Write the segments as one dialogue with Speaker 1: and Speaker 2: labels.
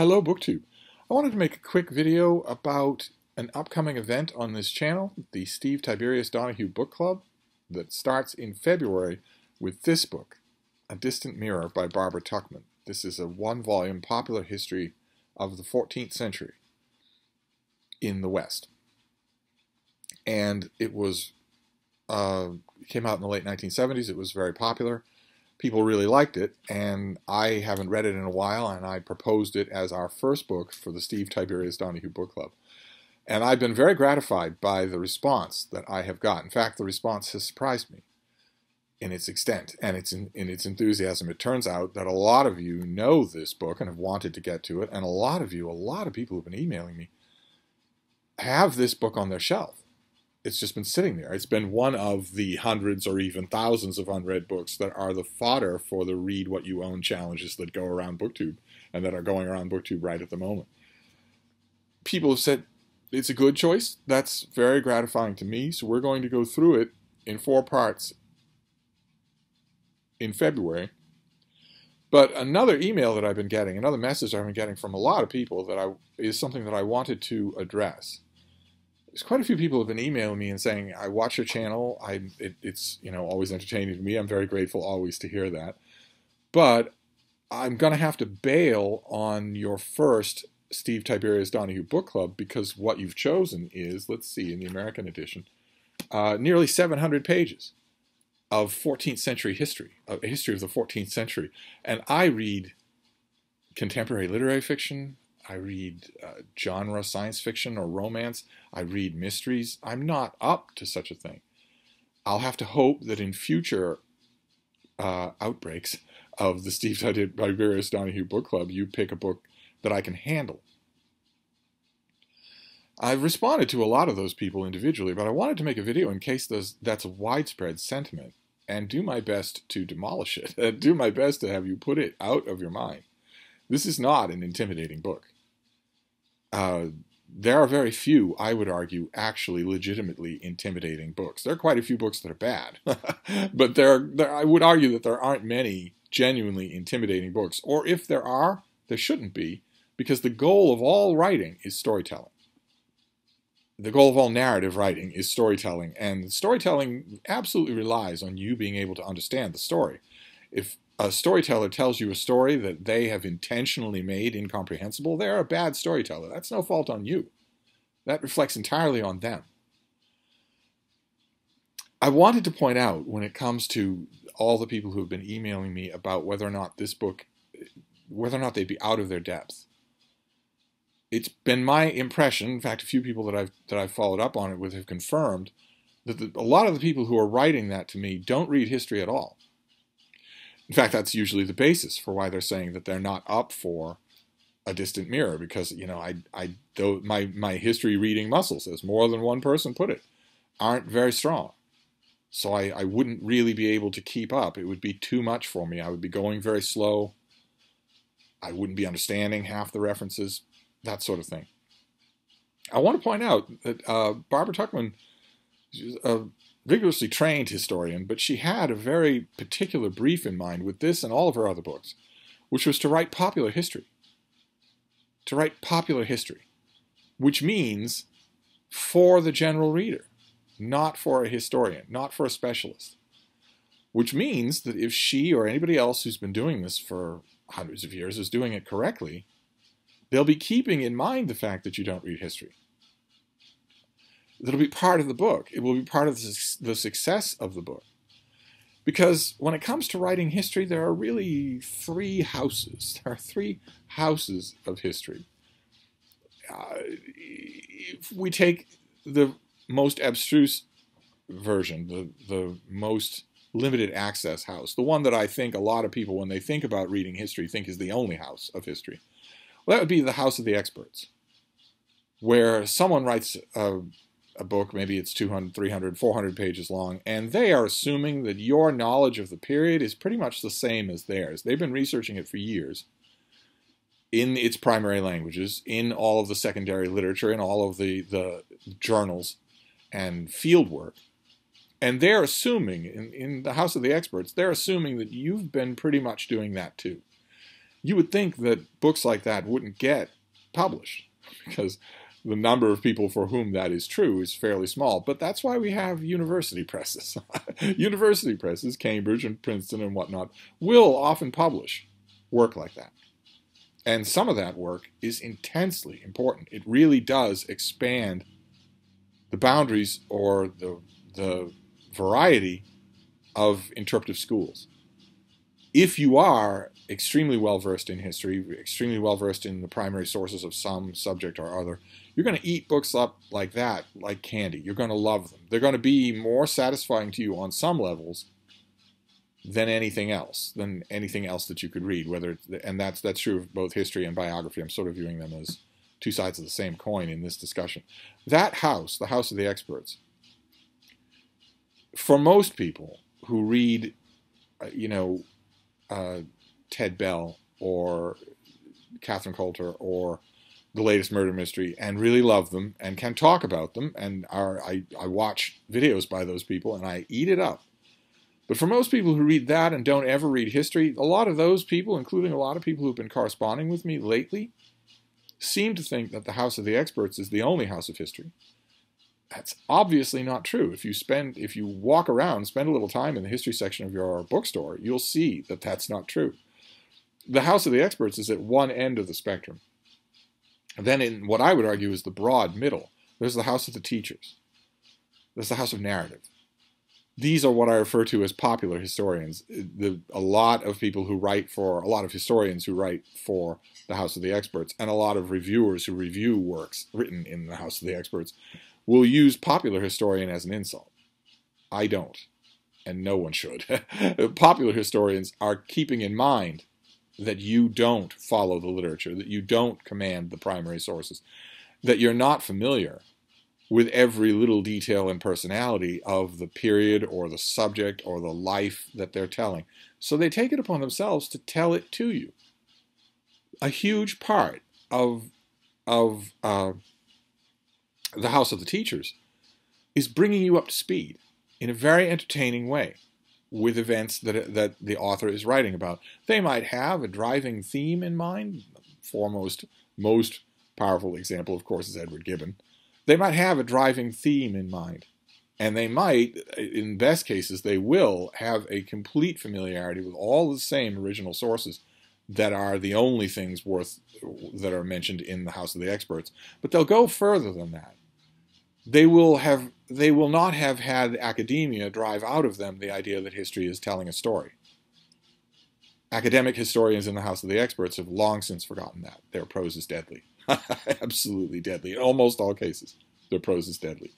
Speaker 1: Hello, BookTube. I wanted to make a quick video about an upcoming event on this channel, the Steve Tiberius Donoghue Book Club, that starts in February with this book, A Distant Mirror by Barbara Tuchman. This is a one-volume popular history of the 14th century in the West. And it was came out in the late 1970s. It was very popular. People really liked it, and I haven't read it in a while, and I proposed it as our first book for the Steve Tiberius Donoghue Book Club. And I've been very gratified by the response that I have got. In fact, the response has surprised me in its extent and in its enthusiasm. It turns out that a lot of you know this book and have wanted to get to it, and a lot of people who've been emailing me, have this book on their shelf. It's just been sitting there. It's been one of the hundreds or even thousands of unread books that are the fodder for the Read What You Own challenges that go around BookTube and that are going around BookTube right at the moment. People have said it's a good choice. That's very gratifying to me. So we're going to go through it in 4 parts in February. But another email that I've been getting, another message I've been getting from a lot of people is something that I wanted to address. There's quite a few people who have been emailing me and saying, I watch your channel. It's always entertaining to me. I'm very grateful always to hear that. But I'm going to have to bail on your first Steve Tiberius Donoghue Book Club because what you've chosen is, let's see, in the American edition, nearly 700 pages of 14th century history, a history of the 14th century. And I read contemporary literary fiction. I read genre science fiction or romance. I read mysteries. I'm not up to such a thing. I'll have to hope that in future outbreaks of the Steve Tiberius Donoghue Book Club, you pick a book that I can handle. I've responded to a lot of those people individually, but I wanted to make a video in case that's a widespread sentiment and do my best to demolish it, do my best to have you put it out of your mind. This is not an intimidating book. There are very few, I would argue, actually legitimately intimidating books. There are quite a few books that are bad, but I would argue that there aren't many genuinely intimidating books. Or if there are, there shouldn't be, because the goal of all writing is storytelling. The goal of all narrative writing is storytelling, and storytelling absolutely relies on you being able to understand the story. If a storyteller tells you a story that they have intentionally made incomprehensible, they're a bad storyteller. That's no fault on you. That reflects entirely on them. I wanted to point out, when it comes to all the people who have been emailing me about whether or not this book, whether or not they'd be out of their depth, it's been my impression, in fact, a few people that I've followed up on it with have confirmed, that a lot of the people who are writing that to me don't read history at all. In fact, that's usually the basis for why they're saying that they're not up for A Distant Mirror, because my history reading muscles, as more than one person put it, aren't very strong. So I wouldn't really be able to keep up. It would be too much for me. I would be going very slow. I wouldn't be understanding half the references, that sort of thing. I want to point out that Barbara Tuchman is a rigorously trained historian, but she had a very particular brief in mind with this and all of her other books, which was to write popular history. To write popular history, which means for the general reader, not for a historian, not for a specialist. Which means that if she or anybody else who's been doing this for hundreds of years is doing it correctly, they'll be keeping in mind the fact that you don't read history. That'll be part of the book. It will be part of the success of the book. Because when it comes to writing history, there are really 3 houses. There are 3 houses of history. If we take the most abstruse version, the most limited access house, the one that I think a lot of people, when they think about reading history, think is the only house of history, well, that would be the house of the experts, where someone writes a book, maybe it's 200, 300, 400 pages long, and they are assuming that your knowledge of the period is pretty much the same as theirs. They've been researching it for years in its primary languages, in all of the secondary literature, in all of the journals and field work. And they're assuming, in the house of the experts, they're assuming that you've been pretty much doing that too. You would think that books like that wouldn't get published because the number of people for whom that is true is fairly small. But that's why we have university presses. University presses, Cambridge and Princeton and whatnot, will often publish work like that. And some of that work is intensely important. It really does expand the boundaries or the variety of interpretive schools. If you are extremely well-versed in history, extremely well-versed in the primary sources of some subject or other, you're going to eat books up like that, like candy. You're going to love them. They're going to be more satisfying to you on some levels than anything else that you could read. And that's true of both history and biography. I'm sort of viewing them as two sides of the same coin in this discussion. That house, the House of the Experts, for most people who read, Ted Bell or Catherine Coulter or the latest murder mystery and really love them and can talk about them, and I watch videos by those people and I eat it up. But for most people who read that and don't ever read history, a lot of those people, including a lot of people who've been corresponding with me lately, seem to think that the House of the Experts is the only house of history. That's obviously not true. If you walk around, spend a little time in the history section of your bookstore, you'll see that that's not true. The House of the Experts is at one end of the spectrum. And then in what I would argue is the broad middle, there's the House of the Teachers. There's the House of Narrative. These are what I refer to as popular historians. A lot of historians who write for the House of the Experts, and a lot of reviewers who review works written in the House of the Experts, will use popular historian as an insult. I don't, and no one should. Popular historians are keeping in mind that you don't follow the literature, that you don't command the primary sources, that you're not familiar with every little detail and personality of the period or the subject or the life that they're telling. So they take it upon themselves to tell it to you. A huge part of the House of the Teachers is bringing you up to speed in a very entertaining way with events that the author is writing about. They might have a driving theme in mind. Foremost, most powerful example, of course, is Edward Gibbon. They might have a driving theme in mind. And they might, in best cases, they will have a complete familiarity with all the same original sources that are the only things that are mentioned in the House of the Experts. But they'll go further than that. They will not have had academia drive out of them the idea that history is telling a story. Academic historians in the House of the Experts have long since forgotten that. Their prose is deadly. Absolutely deadly. In almost all cases, their prose is deadly.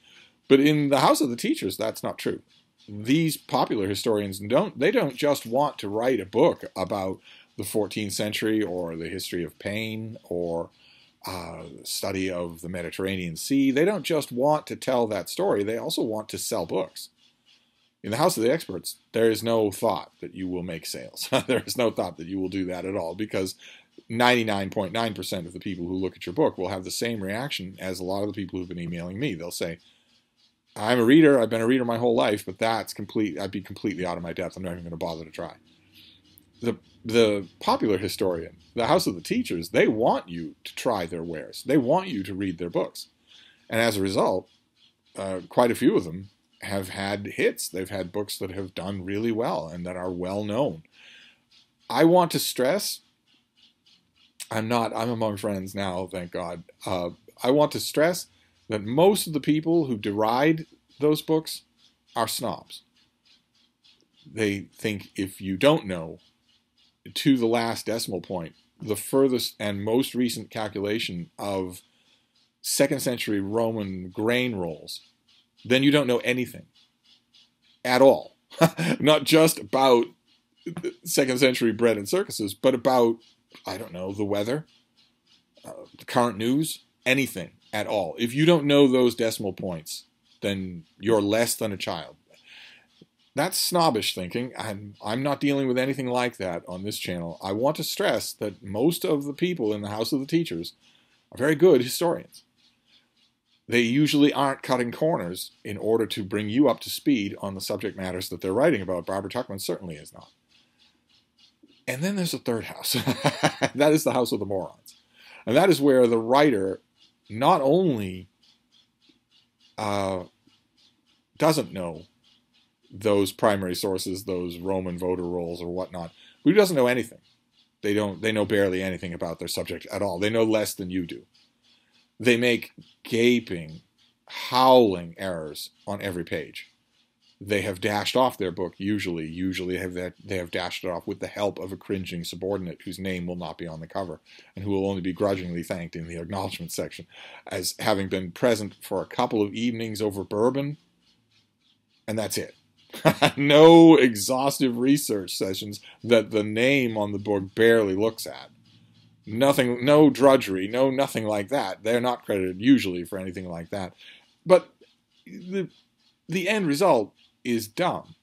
Speaker 1: But in the House of the Teachers, that's not true. These popular historians don't just want to write a book about the 14th century or the history of pain or study of the Mediterranean Sea. They don't just want to tell that story. They also want to sell books. In the House of the Experts, there is no thought that you will make sales. There is no thought that you will do that at all, because 99.9% of the people who look at your book will have the same reaction as a lot of the people who've been emailing me. They'll say, I'm a reader, I've been a reader my whole life, but I'd be completely out of my depth. I'm not even going to bother to try. The popular historian, the House of the Teachers, they want you to try their wares. They want you to read their books. And as a result, quite a few of them have had hits. They've had books that have done really well and that are well known. I want to stress, I'm among friends now, thank God. I want to stress that most of the people who deride those books are snobs. They think if you don't know, to the last decimal point, the furthest and most recent calculation of 2nd century Roman grain rolls, then you don't know anything at all. Not just about 2nd century bread and circuses, but about, I don't know, the weather, the current news, anything at all. If you don't know those decimal points, then you're less than a child. That's snobbish thinking. I'm not dealing with anything like that on this channel. I want to stress that most of the people in the House of the Teachers are very good historians. They usually aren't cutting corners in order to bring you up to speed on the subject matters that they're writing about. Barbara Tuchman certainly is not. And then there's a third house. That is the house of the morons. And that is where the writer not only doesn't know those primary sources, those Roman voter rolls or whatnot, but he doesn't know anything. They know barely anything about their subject at all. They know less than you do. They make gaping, howling errors on every page. They have dashed off their book, usually they have dashed it off with the help of a cringing subordinate whose name will not be on the cover and who will only be grudgingly thanked in the acknowledgement section as having been present for a couple of evenings over bourbon, and that's it. No exhaustive research sessions that the name on the book barely looks at. Nothing, no drudgery, no nothing like that. They're not credited usually for anything like that. But the end result is dumb.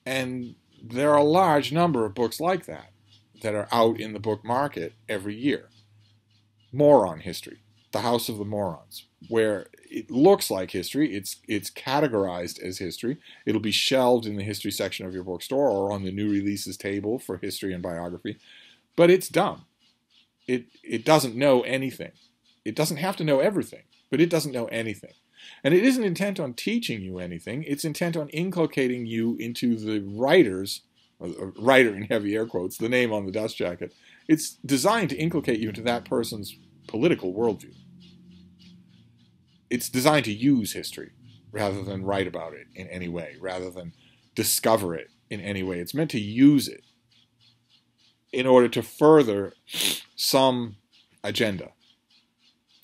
Speaker 1: And there are a large number of books like that are out in the book market every year. Moron history, the House of the Morons, where it looks like history, it's categorized as history. It'll be shelved in the history section of your bookstore or on the new releases table for history and biography. But it's dumb. It doesn't know anything. It doesn't have to know everything, but it doesn't know anything. And it isn't intent on teaching you anything. It's intent on inculcating you into the writer's, writer in heavy air quotes, the name on the dust jacket. It's designed to inculcate you into that person's political worldview. It's designed to use history rather than write about it in any way, rather than discover it in any way. It's meant to use it in order to further some agenda,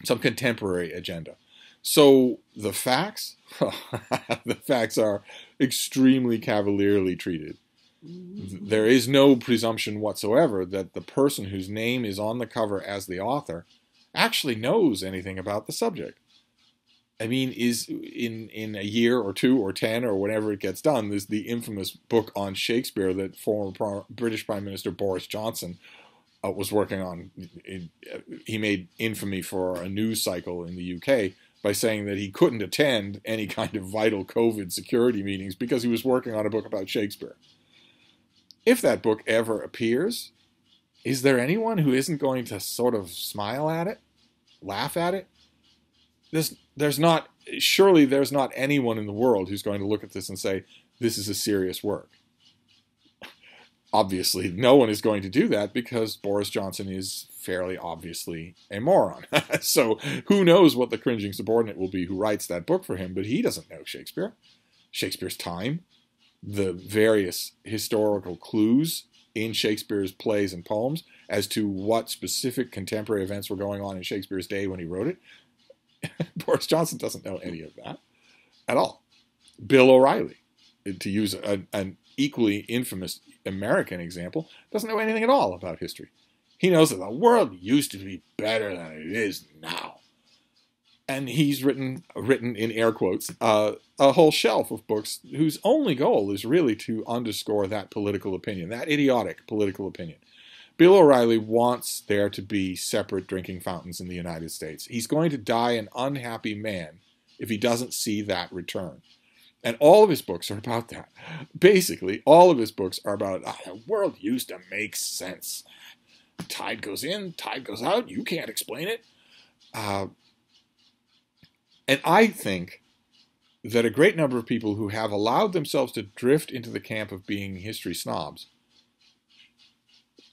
Speaker 1: some contemporary agenda. So the facts, the facts are extremely cavalierly treated. There is no presumption whatsoever that the person whose name is on the cover as the author actually knows anything about the subject. I mean, is in a year or 2 or 10 or whenever it gets done, there's the infamous book on Shakespeare that former British Prime Minister Boris Johnson was working on. He made infamy for a news cycle in the UK by saying that he couldn't attend any kind of vital COVID security meetings because he was working on a book about Shakespeare. If that book ever appears, is there anyone who isn't going to sort of smile at it, laugh at it? Surely there's not anyone in the world who's going to look at this and say, this is a serious work. Obviously, no one is going to do that because Boris Johnson is fairly obviously a moron. So who knows what the cringing subordinate will be who writes that book for him, but he doesn't know Shakespeare, Shakespeare's time, the various historical clues in Shakespeare's plays and poems as to what specific contemporary events were going on in Shakespeare's day when he wrote it. Boris Johnson doesn't know any of that at all. Bill O'Reilly, to use an equally infamous American example, doesn't know anything at all about history. He knows that the world used to be better than it is now. And he's written in air quotes, a whole shelf of books whose only goal is really to underscore that political opinion, that idiotic political opinion. Bill O'Reilly wants there to be separate drinking fountains in the United States. He's going to die an unhappy man if he doesn't see that return. And all of his books are about that. Basically, all of his books are about, the world used to make sense. Tide goes in, tide goes out, you can't explain it. And I think that a great number of people who have allowed themselves to drift into the camp of being history snobs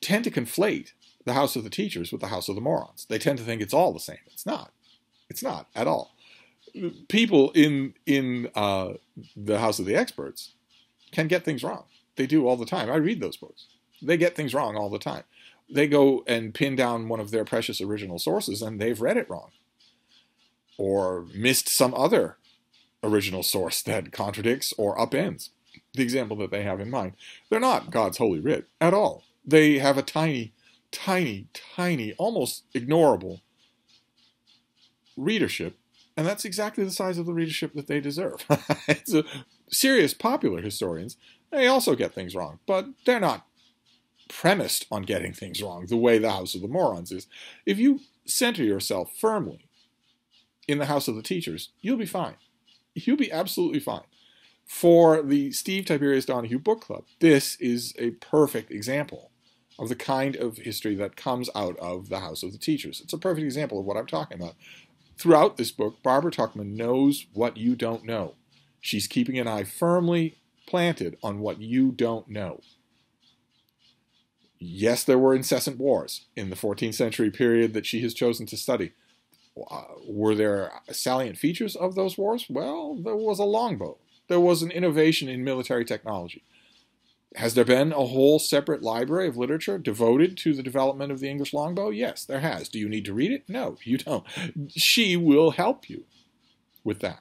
Speaker 1: tend to conflate the House of the Teachers with the House of the Morons. They tend to think it's all the same. It's not. It's not at all. People in the House of the Experts can get things wrong. They do all the time. I read those books. They get things wrong all the time. They go and pin down one of their precious original sources and they've read it wrong. Or missed some other original source that contradicts or upends the example that they have in mind. They're not God's holy writ at all. They have a tiny, tiny, tiny, almost ignorable readership, and that's exactly the size of the readership that they deserve. It's a serious popular historians. They also get things wrong, but they're not premised on getting things wrong the way the House of the Morons is. If you center yourself firmly in the House of the Teachers, you'll be fine. You'll be absolutely fine. For the Steve Tiberius Donoghue Book Club, this is a perfect example of the kind of history that comes out of the House of the Teachers. It's a perfect example of what I'm talking about. Throughout this book, Barbara Tuchman knows what you don't know. She's keeping an eye firmly planted on what you don't know. Yes, there were incessant wars in the 14th century period that she has chosen to study. Were there salient features of those wars? Well, there was a longbow. There was an innovation in military technology. Has there been a whole separate library of literature devoted to the development of the English longbow? Yes, there has. Do you need to read it? No, you don't. She will help you with that.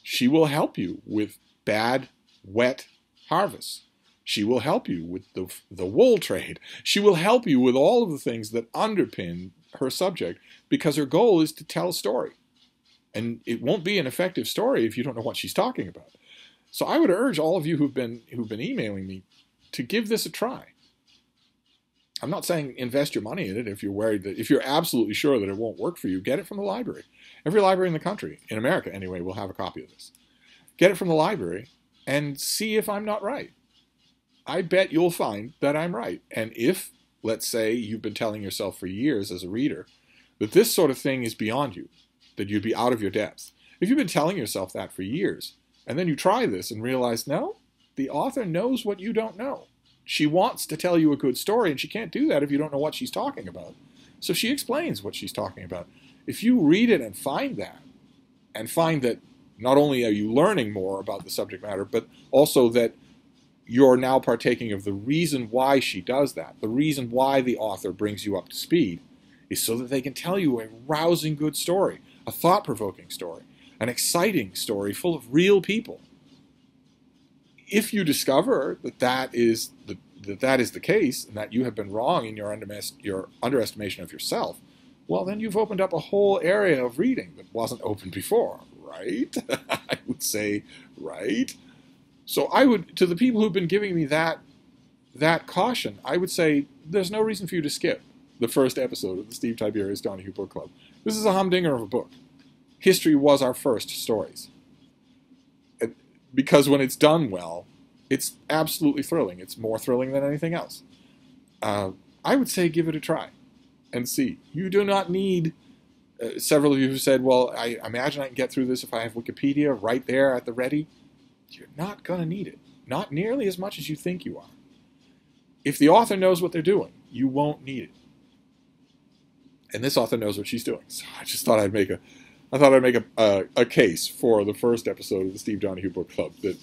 Speaker 1: She will help you with bad, wet harvests. She will help you with the wool trade. She will help you with all of the things that underpin her subject, because her goal is to tell a story. And it won't be an effective story if you don't know what she's talking about. So I would urge all of you who've been emailing me to give this a try. I'm not saying invest your money in it if you're worried that, if you're absolutely sure that it won't work for you, get it from the library. Every library in the country, in America anyway, will have a copy of this. Get it from the library and see if I'm not right. I bet you'll find that I'm right. And if, let's say, you've been telling yourself for years as a reader that this sort of thing is beyond you, that you'd be out of your depth. If you've been telling yourself that for years, and then you try this and realize, no, the author knows what you don't know. She wants to tell you a good story, and she can't do that if you don't know what she's talking about. So she explains what she's talking about. If you read it and find that not only are you learning more about the subject matter, but also that you're now partaking of the reason why she does that, the reason why the author brings you up to speed, is so that they can tell you a rousing good story, a thought-provoking story, an exciting story full of real people. If you discover that is the case, and that you have been wrong in your underestimation of yourself, well, then you've opened up a whole area of reading that wasn't open before, right? I would say, right? So I would, to the people who've been giving me that caution, I would say there's no reason for you to skip the first episode of the Steve Tiberius Donoghue Book Club. This is a humdinger of a book. History was our first stories. Because when it's done well, it's absolutely thrilling. It's more thrilling than anything else. I would say give it a try and see. You do not need, several of you have said, well, I imagine I can get through this if I have Wikipedia right there at the ready. You're not going to need it. Not nearly as much as you think you are. If the author knows what they're doing, you won't need it. And this author knows what she's doing. So I just thought I'd make a case for the first episode of the Steve Donoghue Book Club, that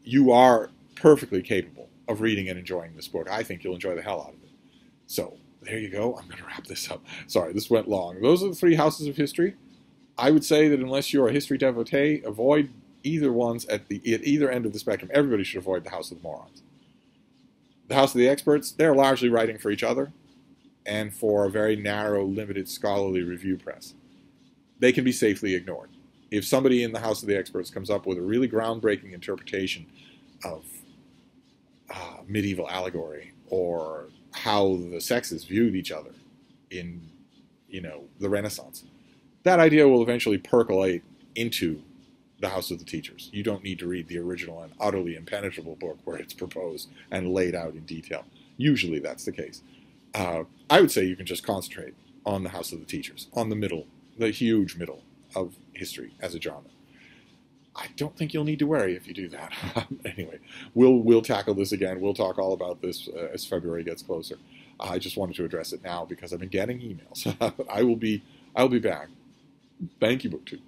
Speaker 1: you are perfectly capable of reading and enjoying this book. I think you'll enjoy the hell out of it. So there you go. I'm going to wrap this up. Sorry, this went long. Those are the three houses of history. I would say that unless you're a history devotee, avoid either ones at either end of the spectrum. Everybody should avoid the House of the Morons. The House of the Experts, they're largely writing for each other and for a very narrow, limited scholarly review press. They can be safely ignored. If somebody in the House of the Experts comes up with a really groundbreaking interpretation of medieval allegory, or how the sexes viewed each other in, the Renaissance, that idea will eventually percolate into the House of the Teachers. You don't need to read the original and utterly impenetrable book where it's proposed and laid out in detail. Usually that's the case. I would say you can just concentrate on the House of the Teachers, on the middle, the huge middle of history as a genre. I don't think you'll need to worry if you do that. Anyway, we'll tackle this again. We'll talk all about this as February gets closer. I just wanted to address it now because I've been getting emails. I'll be back. Thank you, BookTube.